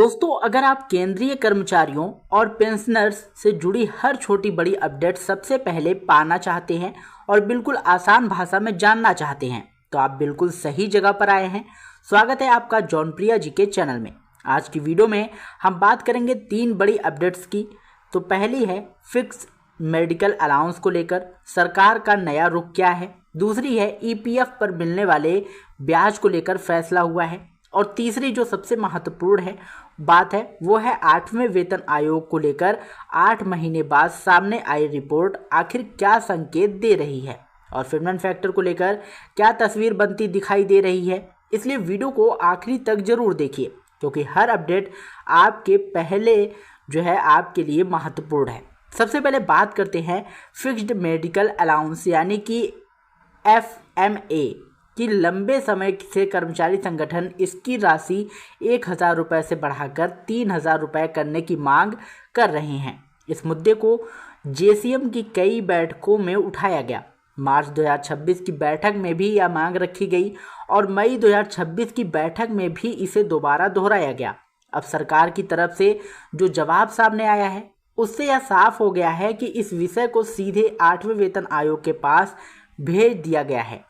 दोस्तों, अगर आप केंद्रीय कर्मचारियों और पेंशनर्स से जुड़ी हर छोटी बड़ी अपडेट सबसे पहले पाना चाहते हैं और बिल्कुल आसान भाषा में जानना चाहते हैं तो आप बिल्कुल सही जगह पर आए हैं। स्वागत है आपका जॉनप्रिया जी के चैनल में। आज की वीडियो में हम बात करेंगे 3 बड़ी अपडेट्स की। तो पहली है फिक्स मेडिकल अलाउंस को लेकर सरकार का नया रुख क्या है। दूसरी है ईपीएफ पर मिलने वाले ब्याज को लेकर फैसला हुआ है। और तीसरी जो सबसे महत्वपूर्ण है बात है वो है 8वें वेतन आयोग को लेकर 8 महीने बाद सामने आई रिपोर्ट आखिर क्या संकेत दे रही है और फिटमेंट फैक्टर को लेकर क्या तस्वीर बनती दिखाई दे रही है। इसलिए वीडियो को आखिरी तक जरूर देखिए क्योंकि हर अपडेट आपके पहले जो है आपके लिए महत्वपूर्ण है। सबसे पहले बात करते हैं फिक्स्ड मेडिकल अलाउंस यानी कि FMA कि लंबे समय से कर्मचारी संगठन इसकी राशि 1,000 रुपये से बढ़ाकर 3,000 रुपये करने की मांग कर रहे हैं। इस मुद्दे को JCM की कई बैठकों में उठाया गया। मार्च 2026 की बैठक में भी यह मांग रखी गई और मई 2026 की बैठक में भी इसे दोबारा दोहराया गया। अब सरकार की तरफ से जो जवाब सामने आया है उससे यह साफ हो गया है कि इस विषय को सीधे 8वें वेतन आयोग के पास भेज दिया गया है।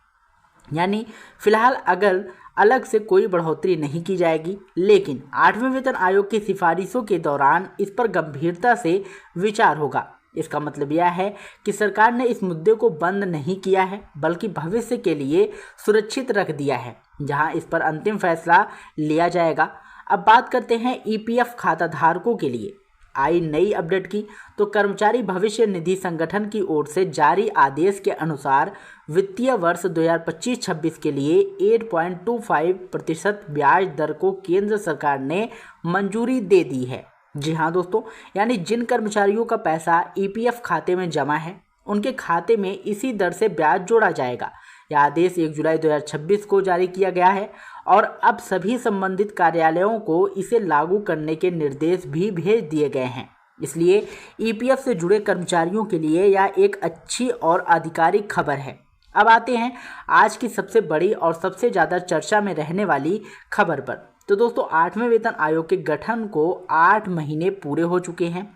यानी फिलहाल अगर अलग से कोई बढ़ोतरी नहीं की जाएगी, लेकिन 8वें वेतन आयोग की सिफारिशों के दौरान इस पर गंभीरता से विचार होगा। इसका मतलब यह है कि सरकार ने इस मुद्दे को बंद नहीं किया है बल्कि भविष्य के लिए सुरक्षित रख दिया है जहां इस पर अंतिम फैसला लिया जाएगा। अब बात करते हैं EPF खाता धारकों के लिए आई नई अपडेट की। तो कर्मचारी भविष्य निधि संगठन की ओर से जारी आदेश के अनुसार वित्तीय वर्ष 2025-26 के लिए 8.25% ब्याज दर को केंद्र सरकार ने मंजूरी दे दी है। जी हाँ दोस्तों, यानी जिन कर्मचारियों का पैसा EPF खाते में जमा है उनके खाते में इसी दर से ब्याज जोड़ा जाएगा। यह आदेश 1 जुलाई 2026 को जारी किया गया है और अब सभी संबंधित कार्यालयों को इसे लागू करने के निर्देश भी भेज दिए गए हैं। इसलिए EPF से जुड़े कर्मचारियों के लिए यह एक अच्छी और आधिकारिक खबर है। अब आते हैं आज की सबसे बड़ी और सबसे ज़्यादा चर्चा में रहने वाली खबर पर। तो दोस्तों, 8वें वेतन आयोग के गठन को 8 महीने पूरे हो चुके हैं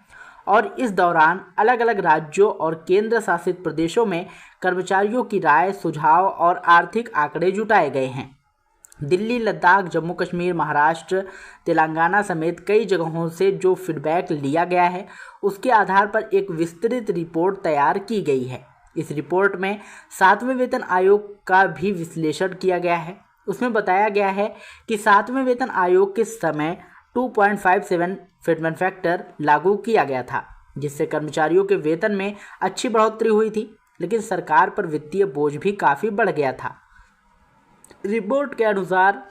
और इस दौरान अलग अलग राज्यों और केंद्र शासित प्रदेशों में कर्मचारियों की राय, सुझाव और आर्थिक आंकड़े जुटाए गए हैं। दिल्ली, लद्दाख, जम्मू कश्मीर, महाराष्ट्र, तेलंगाना समेत कई जगहों से जो फीडबैक लिया गया है उसके आधार पर एक विस्तृत रिपोर्ट तैयार की गई है। इस रिपोर्ट में 7वें वेतन आयोग का भी विश्लेषण किया गया है। उसमें बताया गया है कि 7वें वेतन आयोग के समय 2.57 फिटमेंट फैक्टर लागू किया गया था जिससे कर्मचारियों के वेतन में अच्छी बढ़ोतरी हुई थी, लेकिन सरकार पर वित्तीय बोझ भी काफ़ी बढ़ गया था। रिपोर्ट के अनुसार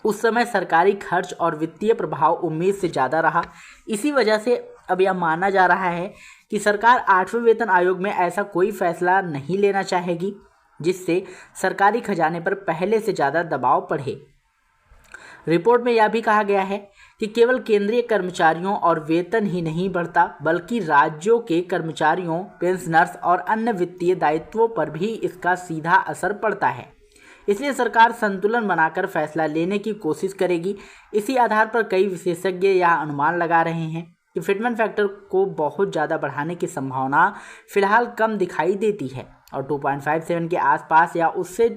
उस समय सरकारी खर्च और वित्तीय प्रभाव उम्मीद से ज़्यादा रहा। इसी वजह से अब यह माना जा रहा है कि सरकार 8वें वेतन आयोग में ऐसा कोई फैसला नहीं लेना चाहेगी जिससे सरकारी खजाने पर पहले से ज़्यादा दबाव पड़े। रिपोर्ट में यह भी कहा गया है कि केवल केंद्रीय कर्मचारियों और वेतन ही नहीं बढ़ता बल्कि राज्यों के कर्मचारियों, पेंशनर्स और अन्य वित्तीय दायित्वों पर भी इसका सीधा असर पड़ता है। इसलिए सरकार संतुलन बनाकर फैसला लेने की कोशिश करेगी। इसी आधार पर कई विशेषज्ञ यह अनुमान लगा रहे हैं कि फिटमेंट फैक्टर को बहुत ज़्यादा बढ़ाने की संभावना फिलहाल कम दिखाई देती है और 2.57 के आसपास या उससे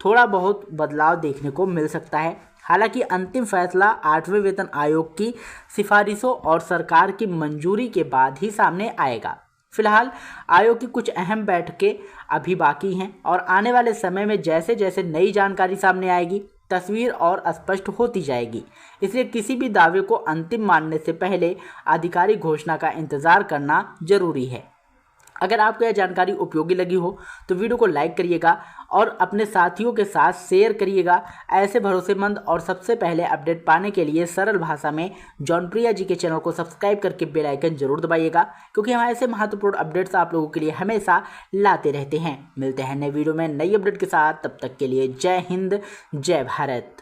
थोड़ा बहुत बदलाव देखने को मिल सकता है। हालांकि अंतिम फैसला 8वें वेतन आयोग की सिफारिशों और सरकार की मंजूरी के बाद ही सामने आएगा। फिलहाल आयोग की कुछ अहम बैठकें अभी बाकी हैं और आने वाले समय में जैसे जैसे नई जानकारी सामने आएगी तस्वीर और स्पष्ट होती जाएगी। इसलिए किसी भी दावे को अंतिम मानने से पहले आधिकारिक घोषणा का इंतजार करना जरूरी है। अगर आपको यह जानकारी उपयोगी लगी हो तो वीडियो को लाइक करिएगा और अपने साथियों के साथ शेयर करिएगा। ऐसे भरोसेमंद और सबसे पहले अपडेट पाने के लिए सरल भाषा में जॉनप्रिया जी के चैनल को सब्सक्राइब करके बेल आइकन जरूर दबाइएगा क्योंकि हम ऐसे महत्वपूर्ण अपडेट्स आप लोगों के लिए हमेशा लाते रहते हैं। मिलते हैं नए वीडियो में नई अपडेट के साथ, तब तक के लिए जय हिंद, जय भारत।